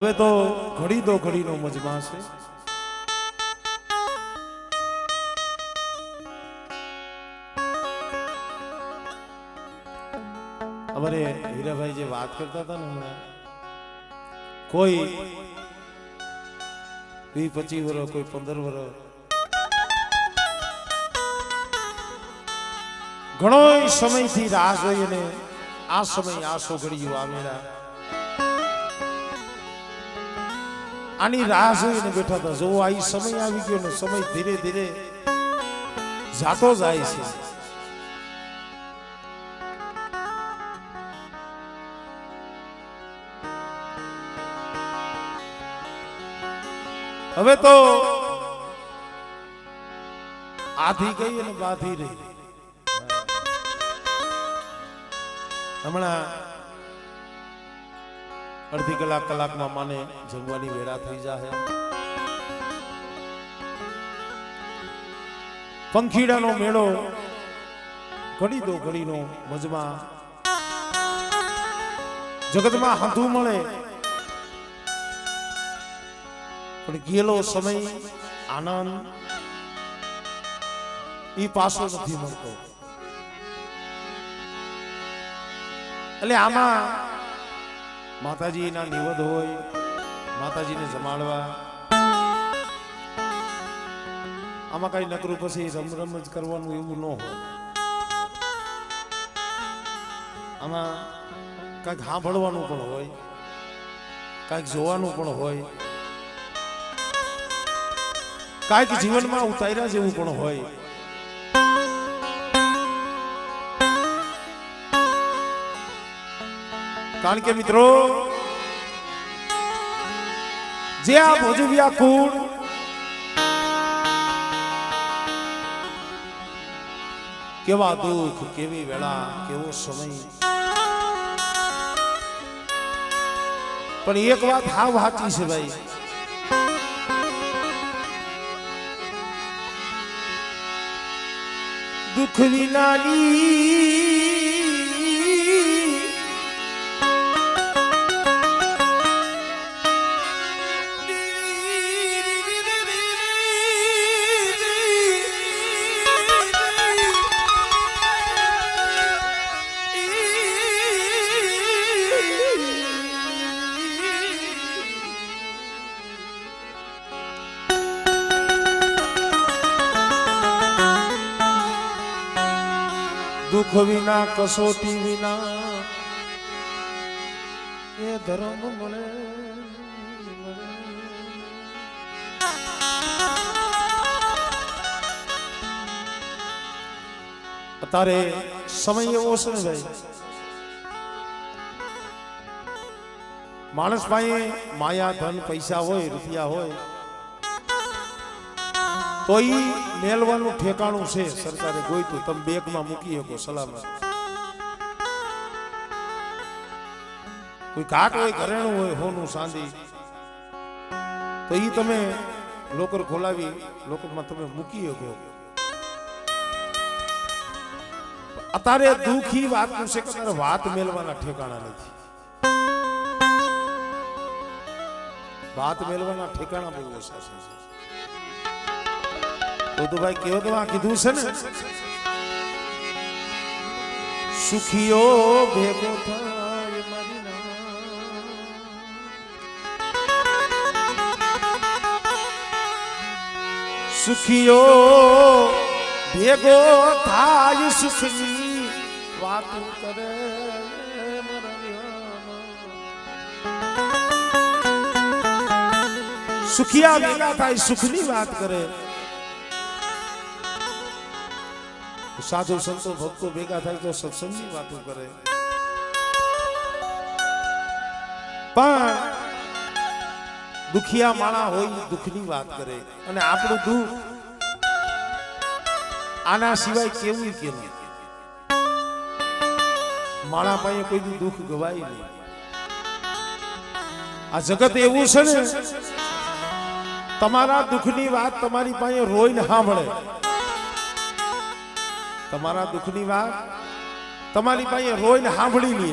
હવે તો ઘડીનો મજમા છે. અમારે હીરાભાઈ જે વાત કરતા હતા ને હમણાં, કોઈ 20-25 વર્ષ, કોઈ 15 વર્ષ, ઘણો સમયથી રાહ જોઈ અને આ સમય આ સોગડીઓ આવેલા આની રાહ જોઈને બેઠા હતા. જો આ સમય આવી ગયો ને, સમય ધીરે ધીરે જાતો જાય છે. હવે તો આધી ગઈ અને બાધી રહી. હમણાં અડધી કલાકમાં માને જમવાની વેળા થઈ જાય. પંખીડાનો મેળો ઘડીનો મજમા જગતમાં હાથું મળે, પણ ગયેલો સમય આનંદ ઈ પાછો નથી મળતો. એટલે આમાં માતાજીના નિવેદ હોય, માતાજીને જમાડવા, આમાં કઈ નકરું પછી રમ જ કરવાનું એવું ન હોય. આમાં કઈક સાંભળવાનું પણ હોય, કઈક જોવાનું પણ હોય, કઈક જીવનમાં ઉતાર્યા જેવું પણ હોય. કારણ કે મિત્રો, જે આ ભોજવ્યા કુળ કેવા દુઃખ, કેવી વેળા, કેવો સમય, પણ એક વાત હાવ સાચી છે ભાઈ, દુઃખ વિનાની દુઃખ વિના, કસોટી વિના એ ધર્મ મળે. અત્યારે સમય એવો છે ને ભાઈ, માણસ પાસે માયા, ધન, પૈસા હોય, રૂપિયા હોય તો ઈ મેલવાનું ઠેકાણું છે. સરકારે ગોઈતું તમે બેગમાં મૂકી શકો સલામત. કોઈ ઘાટ હોય, ઘરેણું હોય, હોનું ચાંદી, તો ઈ તમે લોકર ખોલાવી લોકરમાં તમે મૂકી શકો. અત્યારે દુઃખી વાત છે કે તારે વાત મેલવાના ઠેકાણા નથી. વાત મેલવાના ઠેકાણા બહુ ઓછા છે. તો ભાઈ કેવો તો આ કીધું છે ને, સુખીઓ ભેગો થાય મારી સુખીઓ ભેગો થાય, સુખની વાત કરે. સુખિયા ભેગા થાય, સુખની વાત કરે. સાધુ સંતો ભક્તો ભેગા થાય તો સત્સંગની વાતો કરે. પણ દુખિયા માણા હોય દુઃખની વાત કરે. અને આપણું દુઃખ આના સિવાય કેવું કેવું, માણા પાસે કોઈ દુઃખ ગવાય નહીં. આ જગત એવું છે ને, તમારા દુઃખની વાત તમારી પાસે રોઈને સાંભળે. તમારા દુઃખની વાત તમારી પાસે રોઈને સાંભળી લે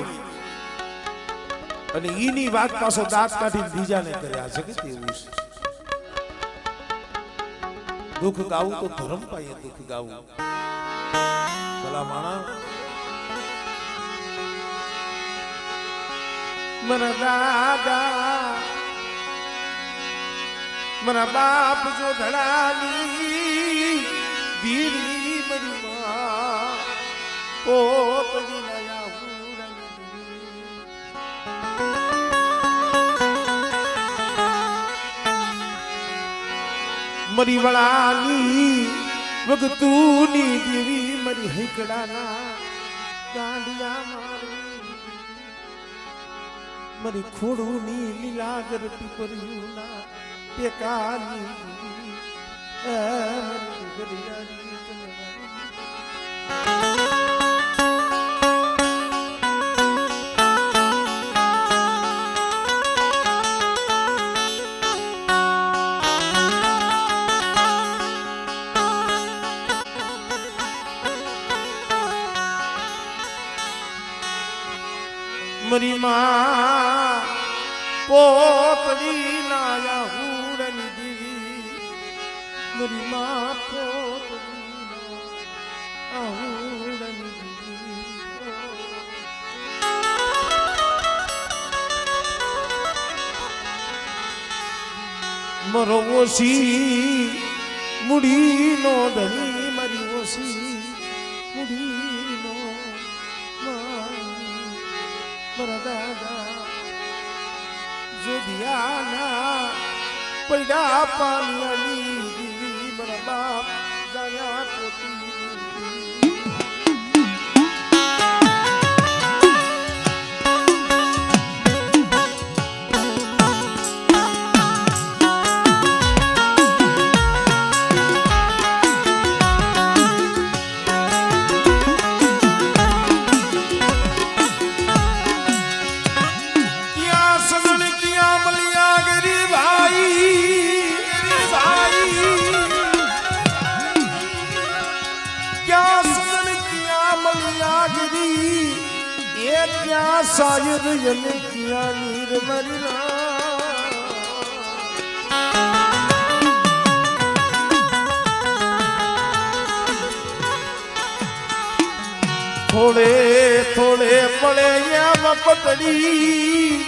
અને ઈની વાત પાછો દાંત કાઢીને બીજાને કર્યા છે કે તેવું છે. દુઃખ ગાવું તો ધર્મ પાયે દુઃખ ગાવું. ભલા માણા મારા દાદા મારા બાપ જો ધડાની દીરી બની માં પોતડી નયા મરી વળાની વગતુની દેવી મરી હેકડાના ગાંડિયા મારી મરી ખોડુની લીલાગર પીપરિયુના ટેકાની મરી ગરિયાની મરી માં પોતડી નાયા હુડની દીવી મરી માં પોતડી હુડની દીવી મરો ઓસી મુડી નો ધની મરી ઓસી મુડી નો મારા દાદા જોધિયાના પૈડા પાણી દીવી મારા બાપ જાયા પોતી શાયદ યને કિયા નીર મરના થોડે થોડે પડે યા પતડી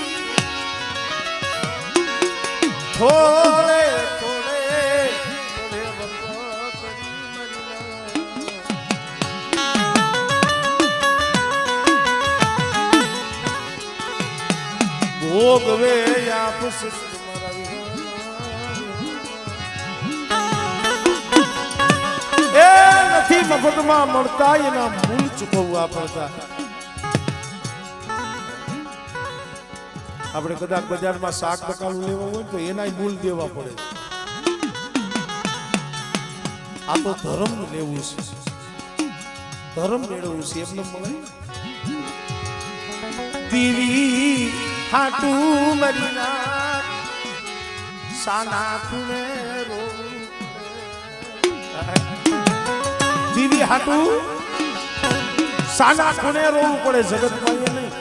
થોડે થોડે પડે ભોગવે આપ એ નથી મફતમાં મળતા એના મૂળ ચૂકવવા પડતા. આપણે કદાચ બજારમાં શાક બકાલું લેવા હોય તો એના મૂળ દેવા પડે. આ તો ધર્મ લેવું છે, ધર્મ મેળવવું છે એમને મળે. દીવી હાટું મરીના સાના ખૂણે રોવું દીવી હાટું સાના ખૂણે રોવું પડે જગતમાં એ નહીં.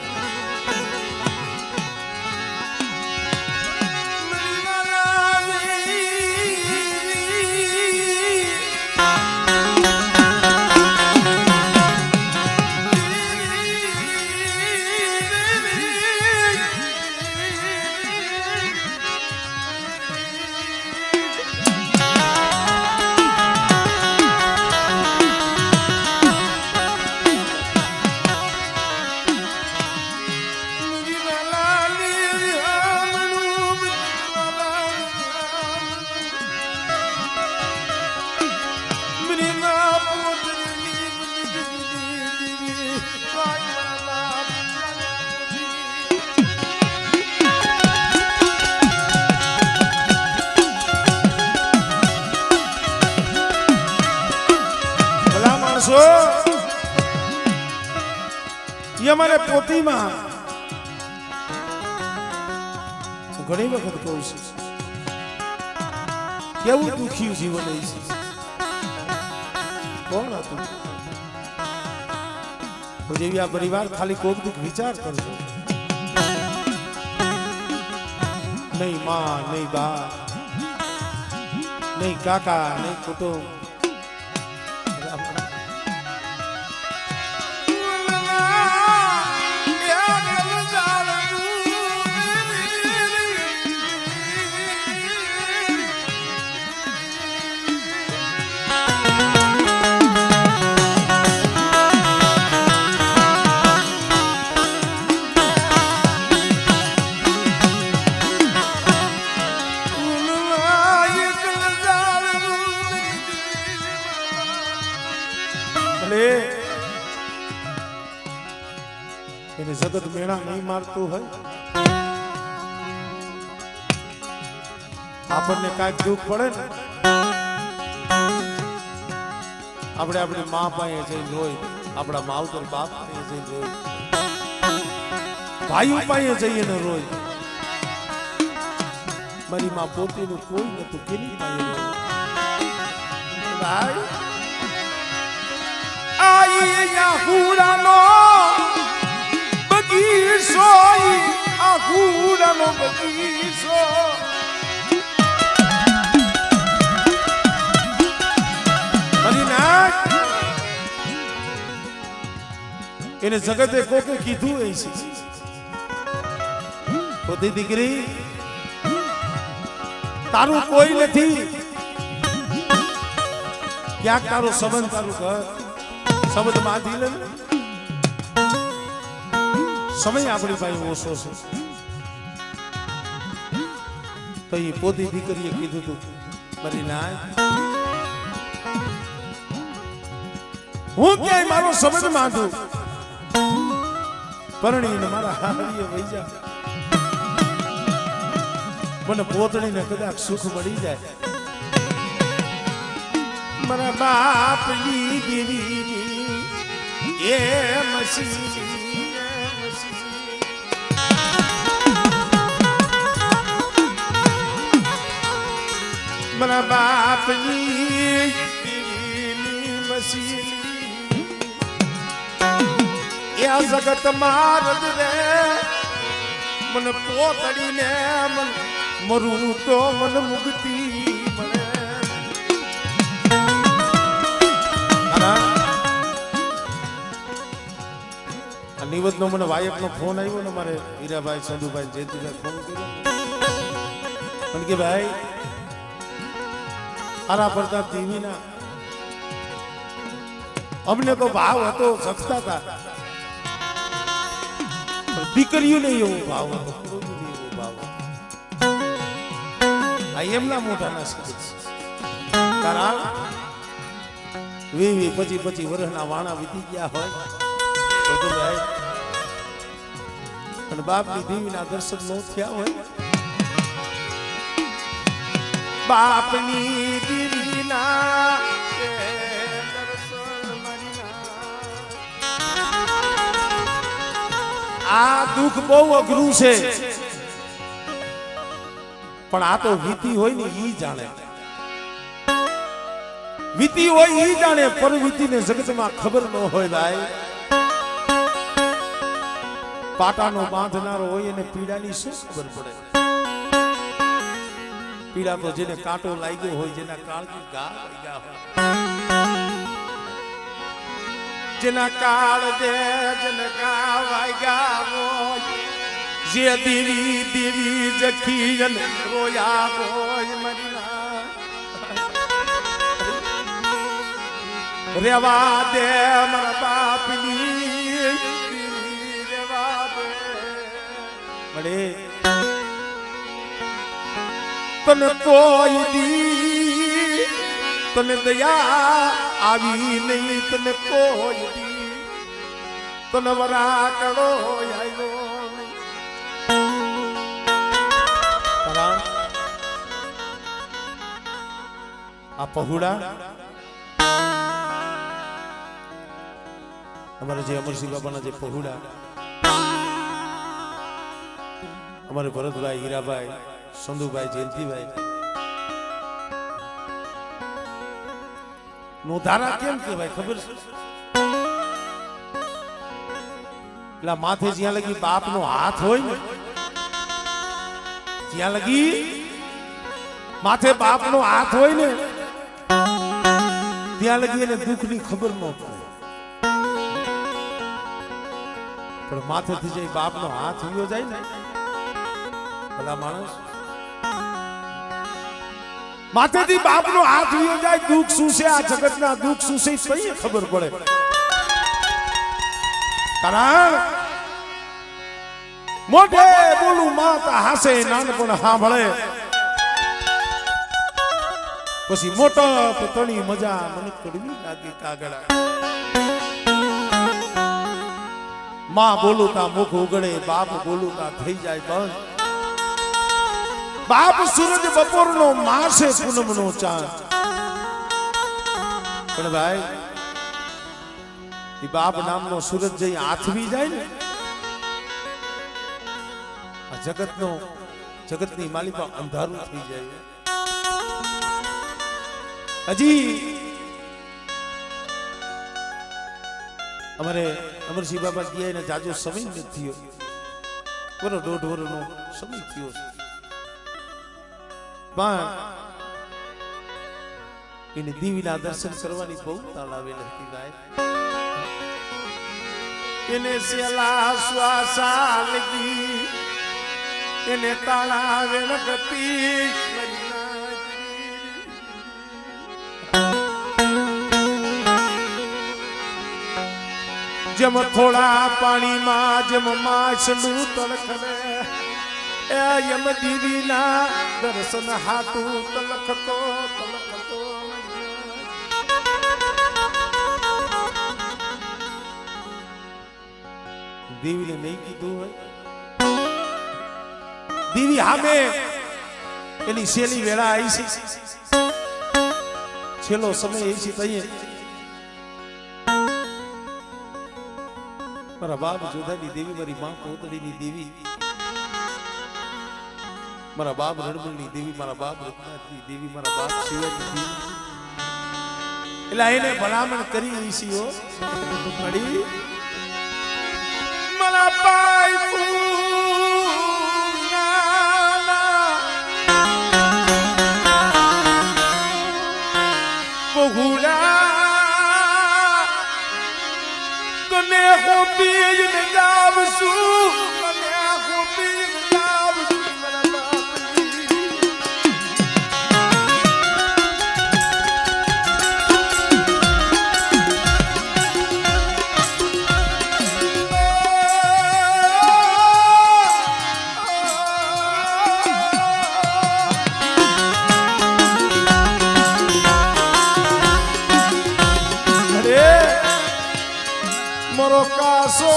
અમારે પોતીમાં ઘણી વખત કહું છું કેવું દુખ્યું જીવન છે. કોણ હતું જેવી આ પરિવાર ખાલી કોક દુઃખ વિચાર કરજો. નહીં માં, નહીં બા, નહીં કાકા, નહીં કુટુંબ. એને જગત મેળા નહીં મારતું હોય, આપણને કાંઈક દુઃખ પડે ને આપણે આપણી મા પાસે જઈને રોઈ, આપણા માવતર બાપ પાસે જઈને રોઈ, ભાઈઓ પાસે જઈએ ને રોઈ. મારી માં પોતીનું કોઈ નતું, કેની પાસે રોઈ? ભાઈ આ હુડાનો બગીચો, આ હુડાનો બગીચો, એને જગતે કોકે કીધું એ છે, પોતી દીકરી તારું કોઈ નથી, ક્યાંક તારો સંબંધ, તારું ઘર સંબંધ માંથી લે. સમય આપણી પાસે ઓછો છે, તો એ પોતી દીકરીએ કીધું તું મારી ના, હું ક્યાંય મારો સંબંધ માંધું પરણીને મારા હારીએ વહી જા, મને પોતણીને કદાચ સુખ મળી જાય. મારા બાપની દેવીની એ મસી, મારા બાપની દેવીની મસી, આ જગત મારદ રે મને પોતડીને મન મરું તો મન મુક્તિ મળે. નિવત નો મને વાયક નો ફોન આવ્યો ને, મારે હીરાભાઈ, સંધુભાઈ, જયંતિભાઈ ફોન કર્યો મને કે ભાઈ હારા પડતા ટીવી ના અમને તો ભાવ હતો, સખતા હતા, દીકરીઓ નહીં એવો ભાવ હતો, એવો ભાવ હતો. આ એમના મોટા ના કારણ 20-25 વર્ષના વાણા વીતી ગયા હોય તો ભાઈ, અને બાપની દેવીના દર્શન ન થયા હોય, બાપની દેવીના આ દુઃખ બહુ અઘરું છે, પણ આ તો વીતી હોય ને ઈ જાણે, વીતી હોય ઈ જાણે, પર વીતીને જગતમાં ખબર ન હોય. ભાઈ પાટાનો બાંધનારો હોય એને પીડાની શું ખબર પડે? પીડા તો જેને કાંટો લાગ્યો હોય, જેના કાળજી ઘા લાગ્યા હોય, જેના કાળ દે જેને ઘા વાગ્યા હોય, જે દેવી દેવી જખી જન રોયા હોય, મરીના રેવા દે મારા બાપની રેવા દે મળે તને કોઈ દી, તને દયા આવી નહીં, તને કોઈ દી, તને વરા કરો આવ્યો. આ પહોળા અમારે જે અમરસિંહ બાબાના જે પહોળા, અમારે ભરતભાઈ, હીરાભાઈ, સંધુભાઈ, જયંતિભાઈ નો ધારા કેમ કહેવાય ખબર છે? એટલે માથે જ્યાં લગી બાપનો હાથ હોય ને, જ્યાં લગી માથે બાપનો હાથ હોય ને ત્યાં લગી એને દુઃખની ખબર ન પડે, પણ માથેથી જઈ બાપનો હાથ ઉયો જાય ને ભલા માણસ, માથેથી બાપનો હાથ ઉયો જાય, દુઃખ શું છે આ જગતના દુઃખ શું છે તઈ ખબર પડે. કારણ મોઢે બોલું માતા હાસે નાનપણ સાંભળે, પછી મોટા પતણી મજા મને કડવી લાગે કાગડા. માં બોલું તા મુખ ઉગડે, બાપ બોલું તા થઈ જાય બંધ. બાપ સૂરજ બપોરનો, માં છે પૂનમનો ચાંદ. પણ ભાઈ એ બાપ નામનો સૂરજ જઈ આથવી જાય ને, આ જગતની માલિકા અંધારું થઈ જાય. હજી અમારે અમરસિંહ બાબા ગયા ને જાજો સમય નથી થયો, બરો 1.5 વર્ષનો સમય થયો છે, પણ એને દેવીના દર્શન કરવાની બહુ તાળ આવેલી હતી ભાઈ. એને સેલા શ્વાસા લગી, એને તાળા વેણકતી જેમ થોડા પાણીમાં જેમ માછલું તલખને, એ યમ દેવીના દર્શન હાટું તલખતો. દેવીને નહીં કીધું હોય, દેવી હામે એની શેલી વેળા આવી છે, છેલ્લો સમય આવી છે. તઈએ મારા બાપ જોધાની દેવી, મારી માં કોતડીની દેવી, મારા બાપ રણમલની દેવી, મારા બાપ રઘુનાથની દેવી, મારા બાપ શિવની દેવી, એટલે એને ભલામણ કરી છે. પડી મારા પાય મરો કાસો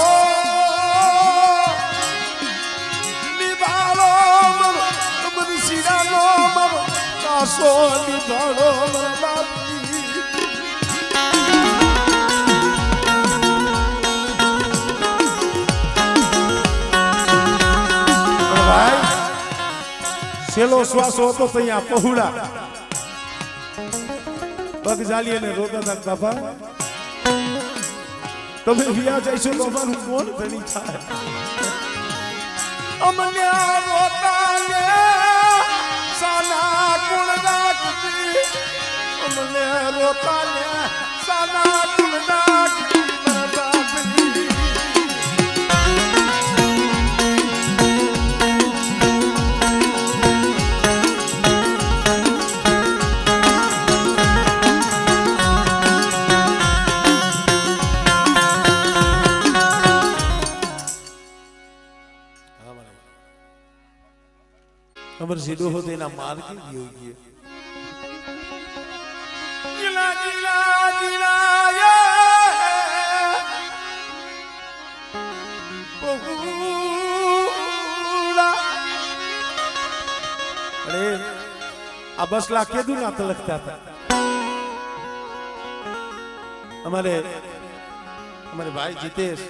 નિભાળો, મરો મનસીરાનો મરો કાસો નિભાળો મારા બાપની. ભાઈ છેલ્લો શ્વાસો હતો તો અહીંયા પહોળા પગ જાલી અને રોતા હતા, બાપા તમે વિયા જઈશું તો અમારું કોણ ધણી થાય. અમને રોતાને સાના ગુણ રાખતી, અમને રોતાને સાના ગુણ રાખતી મારા બાપની. અમર સીધો હો તેના માર્ગે ગયો ગયો. ગિલા ગિલા ગિલા અરે આ બસલા કેદું ના તલકતા હતા. અમારે ભાઈ જીતેશ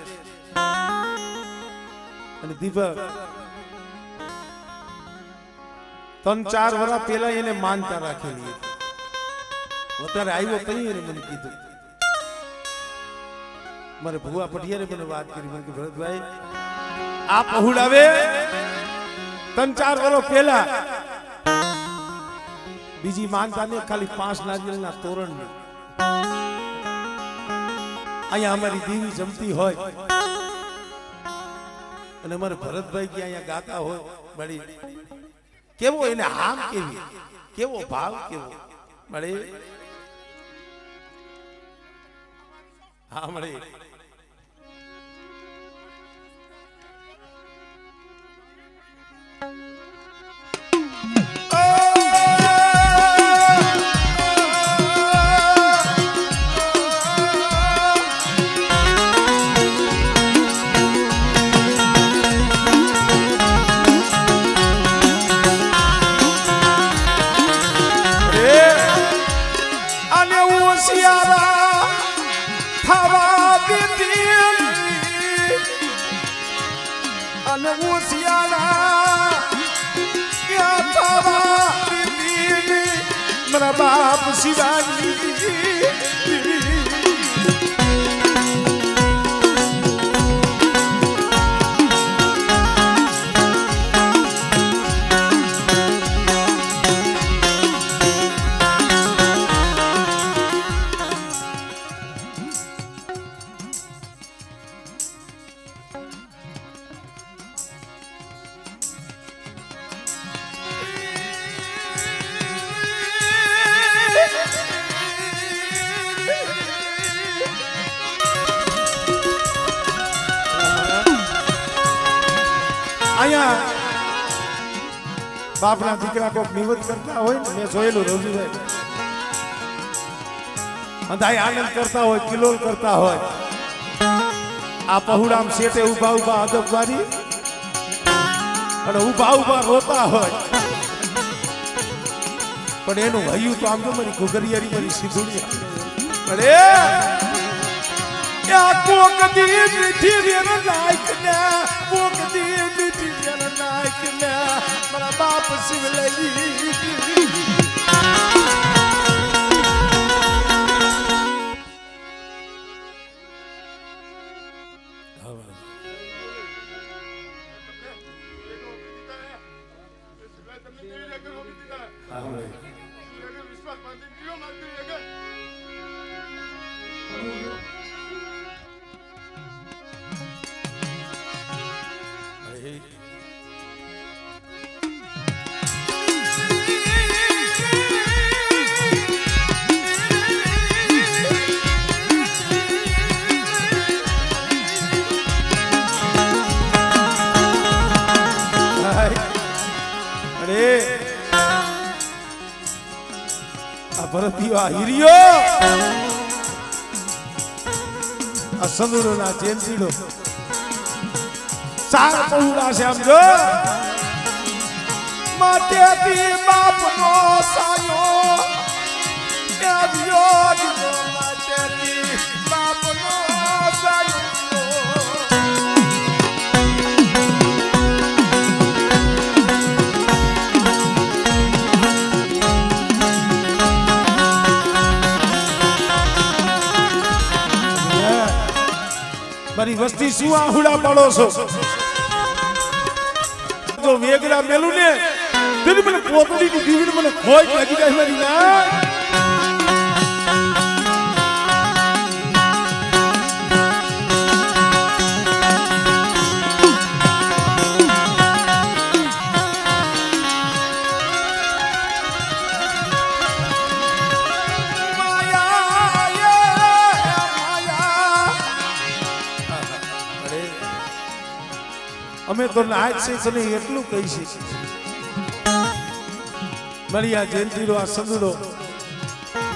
અને દીપક 3-4 વર્ષ પહેલા એને માનતા રાખેલી, અત્યારે આવ્યો કઈ એને મને કીધું. મારે ભુવા પટિયારે મને વાત કરી, મને કે ભરતભાઈ આ પહોળાવે 3-4 વર્ષ પહેલા બીજી માનતા ને ખાલી 5 નારિયેળના તોરણ અહીંયા અમારી દેવી જમતી હોય અને અમારે ભરતભાઈ કે અહીંયા ગાતા હોય મળી કેવો એને હામ કેવી કેવો ભાવ કેવો મળે હા મળે મારા બાપ શિવાજી અહીંયા બાપના દીકરા કોક નિવત કરતા હોય ને મેં જોયેલું રવજીભાઈ અંધાઈ આનંદ કરતા હોય કિલોલ કરતા હોય આ પહુડામ શેઠે ઉભા ઉભા અદબવારી અને ઉભા ઉભા રોતા હોય પણ એનું હૈયું તો આમ તો મારી ઘુઘરિયારી મારી સીધુડી અરે કોક દી મીઠી વેર નાખને કોક દી મીઠી વેર નાખને મારા બાપ શિવલઈ ભરતીયો હીરિયો આ સંદુરો ના જેનસીડો ચાર પહોળા છે સમજો માટેથી બાપનો સાયો આવ્યો માટેથી બાપનો સાયો મારી વસ્તી શું આહુડા પાડો છો જો વેગરા મેલું ને તેની મને પોતડી ની દીવીને મને ખોઈ લાગી જાય મારી ના અમે તો નાચ છે ને એટલું કહી છે મારી આ જયંતીનો આ સંદડો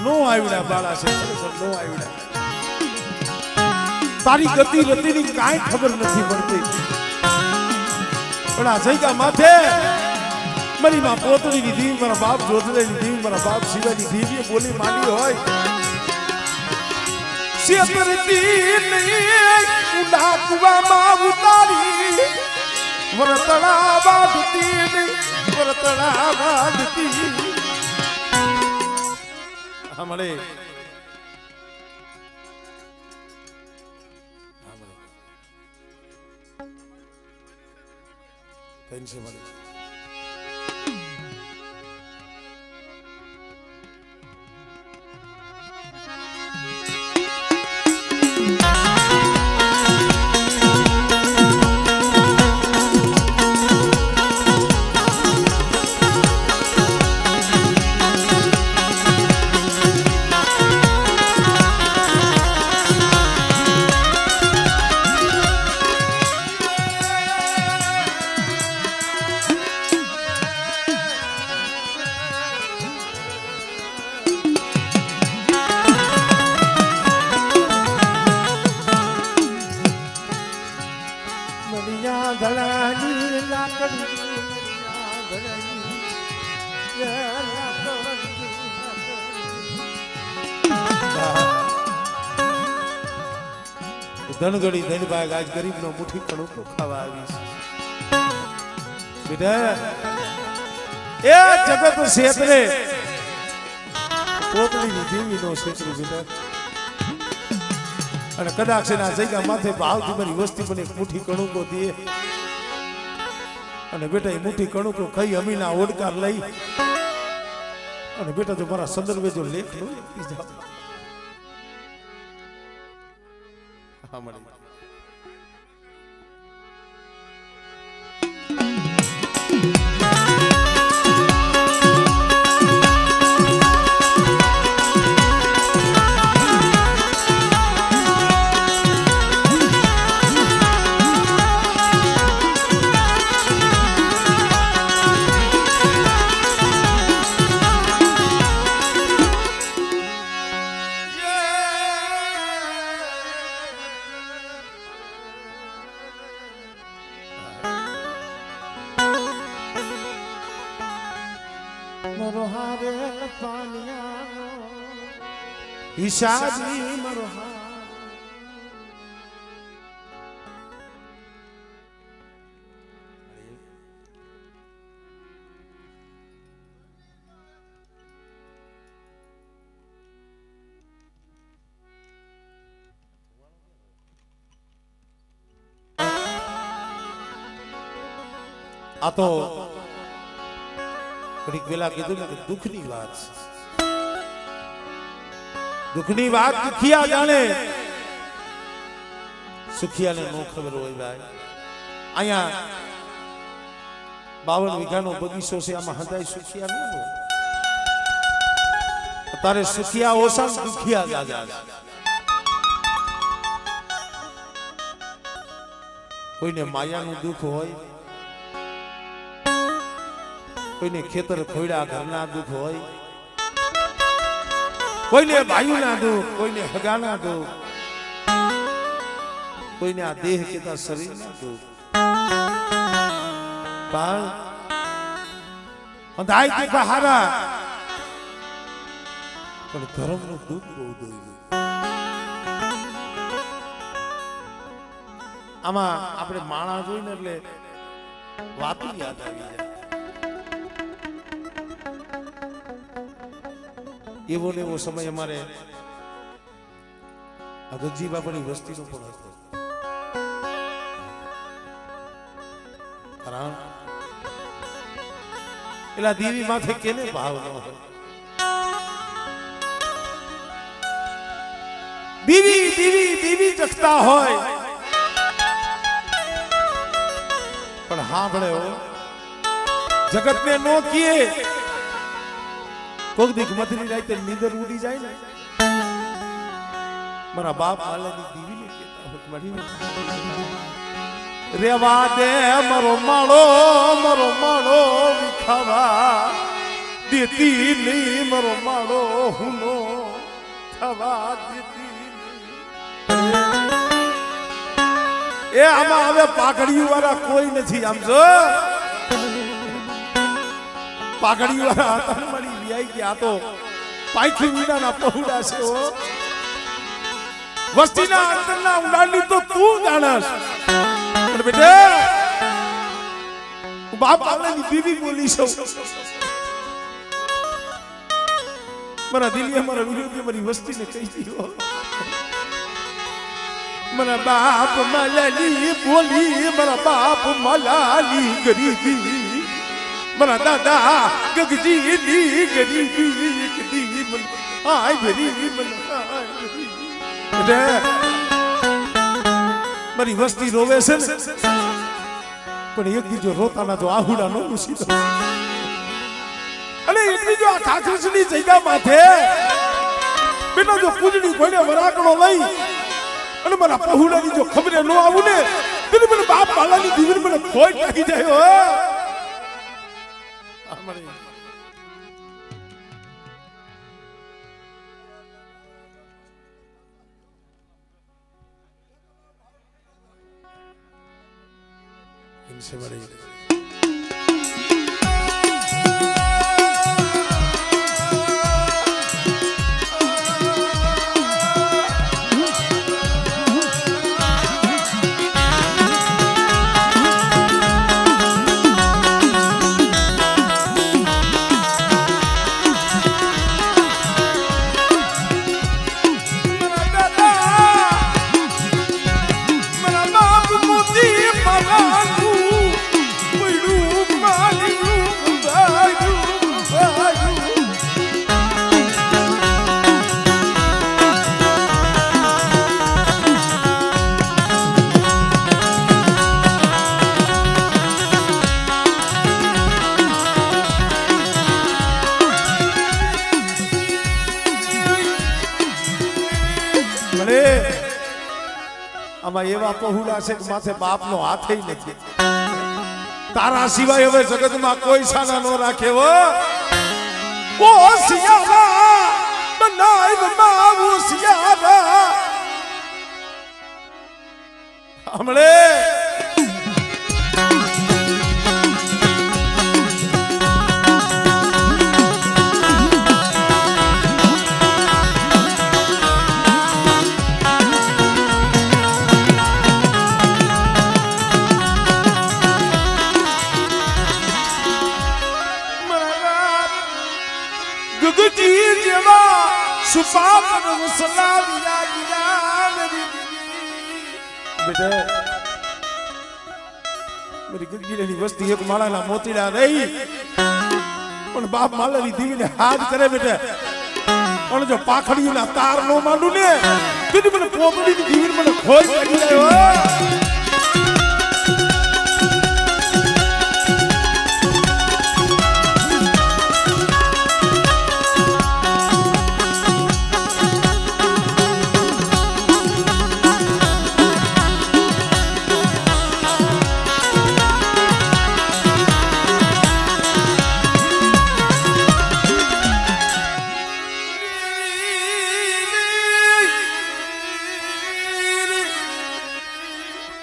નો આવડા બાળા છે નો આવડા તારી ગતિ રતિની કાંઈ ખબર નથી પડતી પણ આ જઈકા માથે મારી માં પોતડીની દીવી મારા બાપ જોધરેની દીવી મારા બાપ શિવાની દીવીએ બોલી માની હોય શેતરતી નહીં ઊંડા કુવામાં ઉતારી વરતડા બાંધતી વરતડા બાંધતી હમણે ટેન્શન વાળી ધનગડી ધનભાગ આજ ગરીબનો મુઠ્ઠી પણ ખાવા આવીશ બેટા એ જગત ક્ષેત્રે પોતળીની દેવીનો ક્ષેત્ર બેટા અને કદાચ એના જગ્યા માથે ભાવથી મારી વસ્તી મને એક મુઠ્ઠી કણુકો દે અને બેટા એ મુઠ્ઠી કણુકો ખાઈ અમીના ઓડકાર લઈ અને બેટા જો મારા સંદર્ભે જો લેખ નો લખી જાવ હા મળી ઈશાજી મરો આ તો ઘડીક પેલા કીધું ને કે દુઃખની વાત છે દુઃખની વાત દુખિયા જાણે સુખિયાને નો ખબર હોય ભાઈ અહીંયા 52 વીઘાનો બગીચો છે આમાં હંધાય સુખિયા ન હોય તારે સુખિયા ઓછા દુખિયા જાજા કોઈને માયાનું દુઃખ હોય કોઈને ખેતર ખોયડા ઘરના દુઃખ હોય કોઈને ભાઈઓના દુઃખ કોઈને હગાના દુઃખ કોઈને આ દેહ કેતા શરીરના દુઃખ પણ અંધાઈ કે બહારા પણ ધર્મનું દુઃખ બહુ દોર્યું આમાં આપણે માણા જોઈને એટલે વાતો યાદ આવી જાય એવો ને એવો સમય અમારે ગગજી બાપાની વસ્તીનો પણ હતો કારણ એલા દેવી માથે કેને ભાવ ન હોય દીવી દીવી દીવી જગતા હોય પણ હા ભળે જગત ને નો કીએ કોક દીક મધની રાતે નીંદર ઉડી જાય ને મારા બાપ માલાની દીવીને કહેતા હોત મળી રેવા દે મારો માળો વિખાવા દેતી નહીં મારો માળો હુનો થવા દેતી એ આમાં હવે પાઘડીયું વાળા કોઈ નથી આમ જો પાઘડી વાળા હતા મળી વ્યાઈ ગયા તો પાયખી વિનાના પહોળા છે ઓ વસ્તીના અંદરના ઉડાડની તો તું જાણસ પણ બેટા બાપ આવવાની બીવી બોલી છો મારા દિલે મારા વિરોધી મારી વસ્તીને કહી દીધો મારા બાપ મલાલી બોલી મારા બાપ મલાલી ગરીબી મારા દાદા ગગજી ની ગરીબી એક દી મન આય ભરી મન મારી વસ્તી રોવે છે ને પણ એક દી જો રોતાના તો આહુડા નો ઉસી તો અને એક દી જો આ ખાખરીની જગ્યા માથે બેટા જો પૂજડી કોઈને વરાકડો લઈ અને મારા પહુડાની જો ખબરે નો આવું ને તો મને બાપ પાલાની દીવીને મને ખોઈ નાખી જાય હો इनसे बड़ी આમાં એવા પહોળા છે કે માથે બાપનો હાથ નથી. તારા સિવાય હવે જગતમાં કોઈ સાના નો રાખે હો. ઓ સિયારા બનાય માવો સિયારા હમણે બેટા મારી ગગજીની વસ્તી એક માળાના મોતીડા રહી પણ બાપ માલાની દીવીને હાથ કરે બેટા. પણ જો પાખડીના તાર નો માંડું ને તું મને પોપડીની દીવીને મને ખોઈ કાઢી જાય.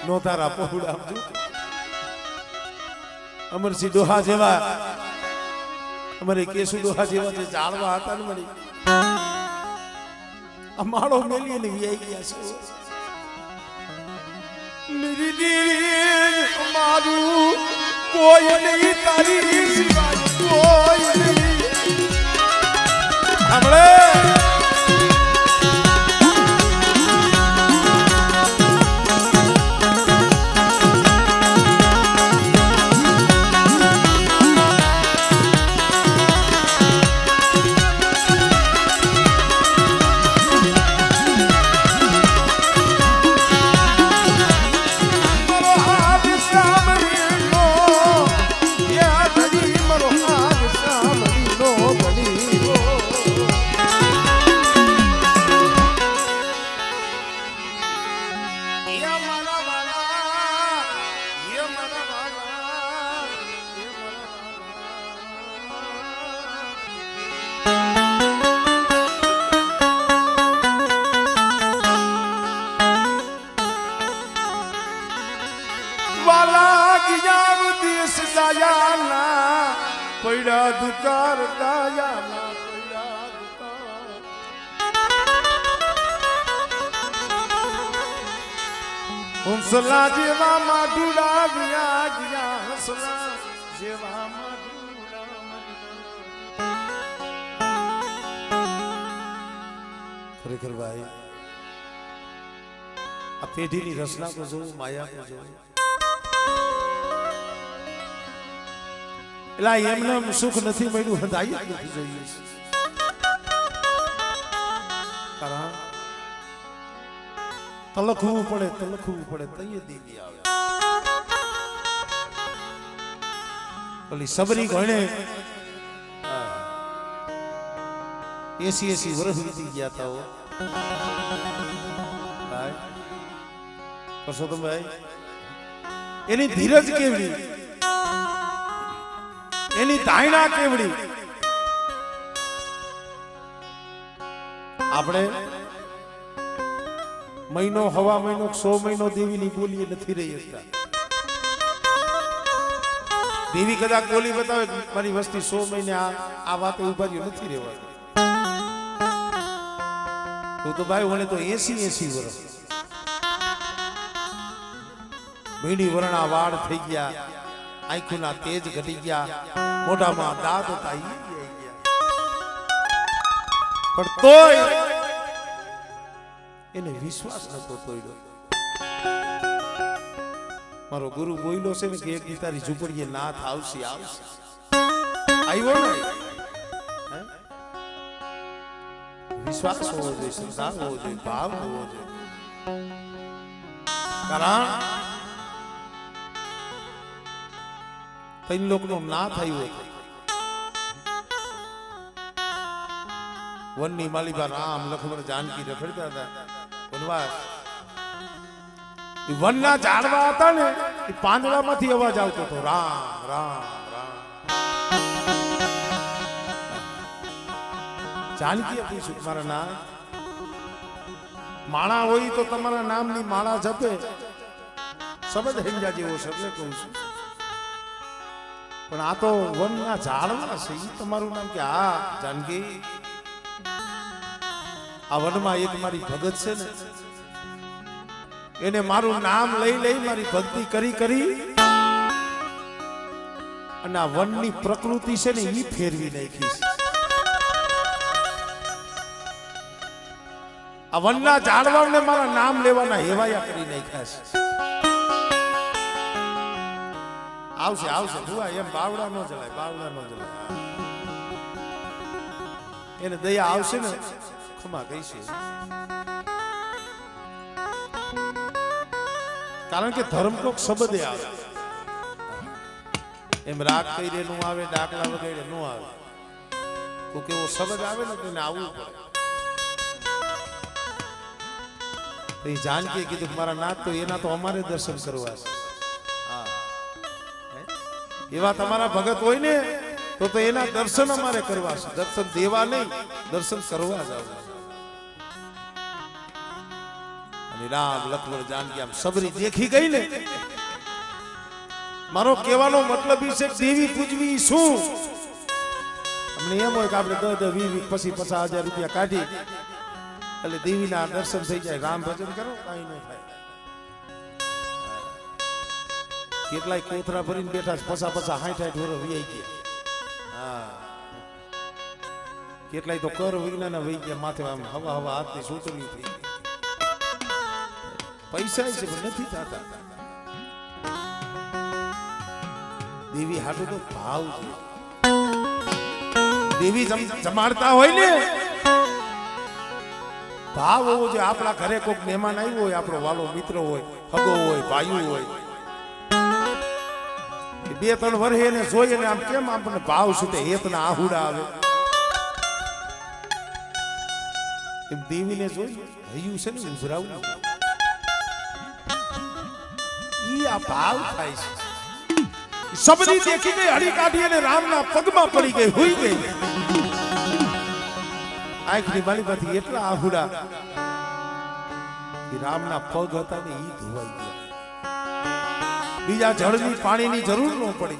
નો તારા પહોળા અમરસિંહ ડોહા જેવા અમારે કેસુ ડોહા જેવા જે જાળવા હતા ને મળી આ માળો મેલી ને વ્યાઈ ગયા છે. નિર્દીન મારું કોઈ નહીં તારી સિવાય કોઈ નહીં. હમણે પૈડા દુકાર દાયાના પૈડા દુકાર હંસલા જેવા માઢુડા ગયા ગયા હંસલા જેવા માઢુડા. ખરેખર ભાઈ આ પેઢીની રચના તો જોવું માયા તો જોવું. એલા એમને સુખ નથી મળ્યું હદાય નથી જોઈએ. તલખવું પડે તઈએ દીદી આવે. ઓલી સબરી ગણે 80 વર્ષ વીતી ગયા હતા. પરસોત્તમભાઈ એની ધીરજ કેવડી, એની ધાયણા કેવડી. આપણે મહિનો હવા મહિનો 100 મહિનો દેવીની બોલીએ નથી રહી શકતા. દેવી કદાચ બોલી બતાવે મારી વસ્તી 100 મહિને આ વાતે ઉભા રહ્યો નથી રહેવાતું. તો ભાઈ મને તો 80 વર્ષ ભીડી વરણા વાળ થઈ ગયા, આંખોના તેજ ઘટી ગયા, મોઢામાં દાંત હતા પણ તોય એને વિશ્વાસ નતો તોડ્યો. મારો ગુરુ બોલ્યો છે ને કે એક દી તારી ઝૂંપડીએ નાથ આવશે. આવ્યો ને. વિશ્વાસ હોવો જોઈએ, શ્રદ્ધા હોવો જોઈએ, ભાવ હોવો જોઈએ. કારણ ત્રણ લોકનો નાથ આવ્યો હતો. વનની માલિકા રામ લક્ષ્મણ જાનકી રખડતા હતા વનવાસ. એ વનના ઝાડવા હતા ને એ પાંદડામાંથી અવાજ આવતો હતો રામ રામ રામ. જાનકીએ પૂછ્યું મારા નામ માળા હોય તો તમારા નામની માળા જપે શબ્દ હેંજા જેવો છે એટલે કહું છું. પણ આ તો વનના ઝાડવા છે એ તમારું નામ કે હા જાનકી આ વનમાં એક મારી ભગત છે ને એને મારું નામ લઈ લઈ મારી ભક્તિ કરી કરી અને આ વનની પ્રકૃતિ છે ને એ ફેરવી નાખી છે. આ વનના ઝાડવાને મારા નામ લેવાના હેવાયા કરી નાખ્યા છે. આવશે આવશે ભુવા એમ બાવડા ન જલાય બાવડા ન જલાય એને દયા આવશે ને ખમા કહીશે. કારણ કે ધર્મ કોક શબ્દે આવે એમ રાગ કઈને નું આવે ડાકલા વગેરે નું આવે કોક એવો શબ્દ આવે ને તેને આવવું પડે. જાનકીએ કીધું મારા નાથ તો એના તો અમારે દર્શન કરવા છે. એવા તમારા ભગત હોય ને તો એના દર્શન અમારે કરવા છે. દર્શન દેવા નહીં દર્શન કરવા જાવ. અને રામ લક્ષ્મણ જાનકી આમ સબરી દેખી ગઈ ને મારો કહેવાનો મતલબ એ છે દેવી પૂજવી શું. અમને એમ હોય કે આપણે 10-20 પછી 50,000 રૂપિયા કાઢી એટલે દેવીના દર્શન થઈ જાય રામ ભજન કરો કાંઈ ન થાય. કેટલાય કોથરા ભરીને બેઠા 50-60 વર્ષ વહી ગયા. હા કેટલાય તો કર વિજ્ઞાન વહી ગયા માથે આમ હવા હવા હાથની સૂતરી થઈ ગઈ. પૈસા છે પણ નથી થતા. દેવી હાટું તો ભાવ છે. દેવી જમાડતા હોય ને ભાવ હોવો જોઈએ. આપણા ઘરે કોઈક મહેમાન આવ્યો હોય આપણો વાલો મિત્ર હોય હગો હોય ભાઈઓ હોય 2-3 વર્ષે એને જોઈએ ને આમ કેમ આપણને ભાવ સુધે હેતના આહુડા આવે એમ દેવીને જોઈ હૈયું છે ને ઉભરાવું ઈ આ ભાવ થાય છે. સબરી દેખી ગઈ હળી કાઢી અને રામના પગમાં પડી ગઈ હોઈ ગઈ. આંખની બાલીમાંથી એટલા આહુડા કે રામના પગ હતા ને ઈ ધોવાઈ ગયા. બીજા જળની પાણીની જરૂર ન પડી.